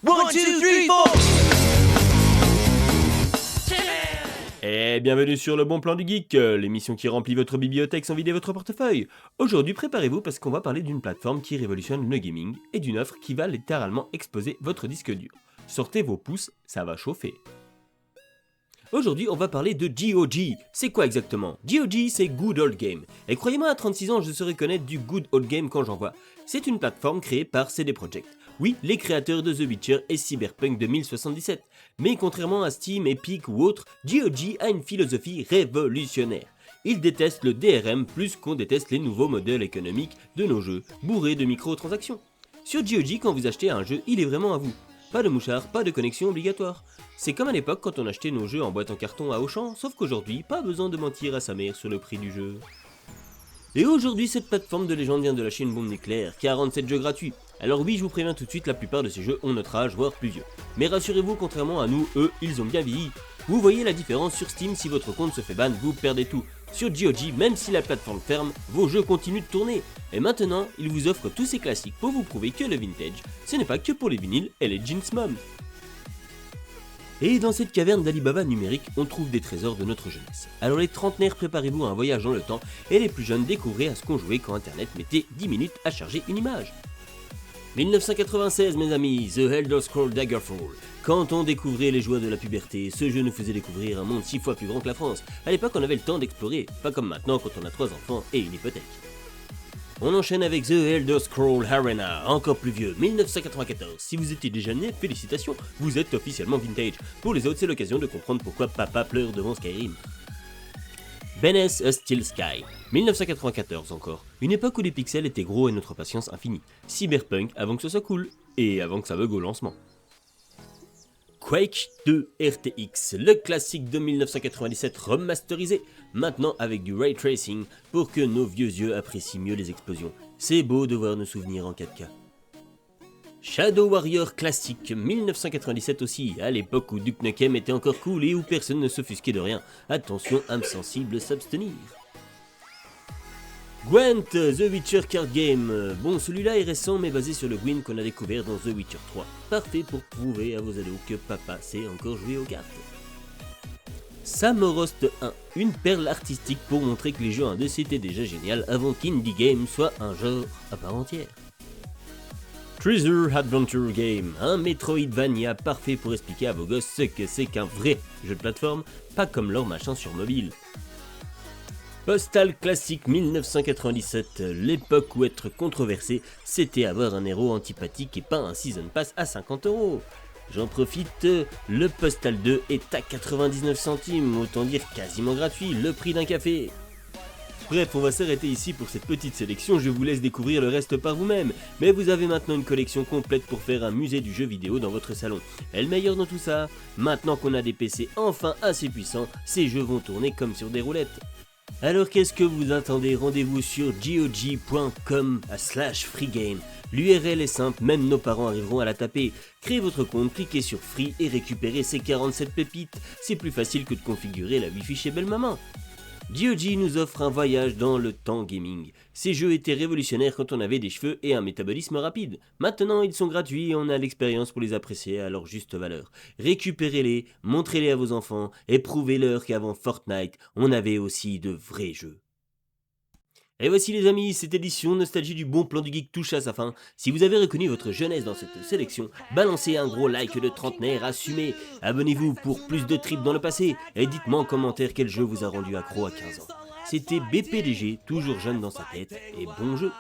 One, two, three, four. Et bienvenue sur Le Bon Plan du Geek, l'émission qui remplit votre bibliothèque sans vider votre portefeuille. Aujourd'hui, préparez-vous parce qu'on va parler d'une plateforme qui révolutionne le gaming et d'une offre qui va littéralement exploser votre disque dur. Sortez vos pouces, ça va chauffer. Aujourd'hui, on va parler de GOG. C'est quoi exactement? GOG, c'est Good Old Game. Et croyez-moi, à 36 ans, je saurais connaître du Good Old Game quand j'en vois. C'est une plateforme créée par CD Projekt. Oui, les créateurs de The Witcher et Cyberpunk 2077. Mais contrairement à Steam, Epic ou autres, GOG a une philosophie révolutionnaire. Ils détestent le DRM plus qu'on déteste les nouveaux modèles économiques de nos jeux, bourrés de microtransactions. Sur GOG, quand vous achetez un jeu, il est vraiment à vous. Pas de mouchard, pas de connexion obligatoire. C'est comme à l'époque quand on achetait nos jeux en boîte en carton à Auchan, sauf qu'aujourd'hui, pas besoin de mentir à sa mère sur le prix du jeu. Et aujourd'hui, cette plateforme de légende vient de lâcher une bombe nucléaire, 47 jeux gratuits. Alors oui, je vous préviens tout de suite, la plupart de ces jeux ont notre âge, voire plus vieux. Mais rassurez-vous, contrairement à nous, eux, ils ont bien vieilli. Vous voyez la différence sur Steam, si votre compte se fait ban, vous perdez tout. Sur GOG, même si la plateforme ferme, vos jeux continuent de tourner. Et maintenant, ils vous offrent tous ces classiques pour vous prouver que le vintage, ce n'est pas que pour les vinyles et les jeans mom. Et dans cette caverne d'Alibaba numérique, on trouve des trésors de notre jeunesse. Alors les trentenaires, préparez-vous à un voyage dans le temps, et les plus jeunes, découvrez à ce qu'on jouait quand internet mettait 10 minutes à charger une image. 1996 mes amis, The Elder Scrolls Daggerfall. Quand on découvrait les joies de la puberté, ce jeu nous faisait découvrir un monde 6 fois plus grand que la France. À l'époque on avait le temps d'explorer, pas comme maintenant quand on a 3 enfants et une hypothèque. On enchaîne avec The Elder Scrolls Arena, encore plus vieux, 1994. Si vous étiez déjà né, félicitations, vous êtes officiellement vintage. Pour les autres, c'est l'occasion de comprendre pourquoi papa pleure devant Skyrim. Beneath a Steel Sky, 1994 encore. Une époque où les pixels étaient gros et notre patience infinie. Cyberpunk avant que ce soit cool, et avant que ça bug au lancement. Quake 2 RTX, le classique de 1997 remasterisé, maintenant avec du ray tracing pour que nos vieux yeux apprécient mieux les explosions. C'est beau de voir nos souvenirs en 4K. Shadow Warrior classique, 1997 aussi, à l'époque où Duke Nukem était encore cool et où personne ne s'offusquait de rien. Attention, âme sensible, s'abstenir. Gwent, The Witcher Card Game. Bon, celui-là est récent mais basé sur le Gwent qu'on a découvert dans The Witcher 3. Parfait pour prouver à vos ados que papa sait encore jouer aux cartes. Samorost 1, une perle artistique pour montrer que les jeux indés c'était déjà génial avant qu'Indie Game soit un genre à part entière. Treasure Adventure Game, un Metroidvania parfait pour expliquer à vos gosses ce que c'est qu'un vrai jeu de plateforme, pas comme leur machin sur mobile. Postal Classic 1997, l'époque où être controversé, c'était avoir un héros antipathique et pas un Season Pass à 50€. J'en profite, le Postal 2 est à 99 centimes, autant dire quasiment gratuit, le prix d'un café. Bref, on va s'arrêter ici pour cette petite sélection, je vous laisse découvrir le reste par vous-même. Mais vous avez maintenant une collection complète pour faire un musée du jeu vidéo dans votre salon. Et le meilleur dans tout ça, maintenant qu'on a des PC enfin assez puissants, ces jeux vont tourner comme sur des roulettes. Alors qu'est-ce que vous attendez? Rendez-vous sur gog.com/freegame. L'URL est simple, même nos parents arriveront à la taper. Créez votre compte, cliquez sur Free et récupérez ces 47 pépites. C'est plus facile que de configurer la Wi-Fi chez belle-maman. GOG nous offre un voyage dans le temps gaming. Ces jeux étaient révolutionnaires quand on avait des cheveux et un métabolisme rapide. Maintenant ils sont gratuits et on a l'expérience pour les apprécier à leur juste valeur. Récupérez-les, montrez-les à vos enfants et prouvez-leur qu'avant Fortnite, on avait aussi de vrais jeux. Et voici les amis, cette édition Nostalgie du Bon Plan du Geek touche à sa fin. Si vous avez reconnu votre jeunesse dans cette sélection, balancez un gros like de trentenaire assumé. Abonnez-vous pour plus de trips dans le passé et dites-moi en commentaire quel jeu vous a rendu accro à 15 ans. C'était BPDG, toujours jeune dans sa tête, et bon jeu.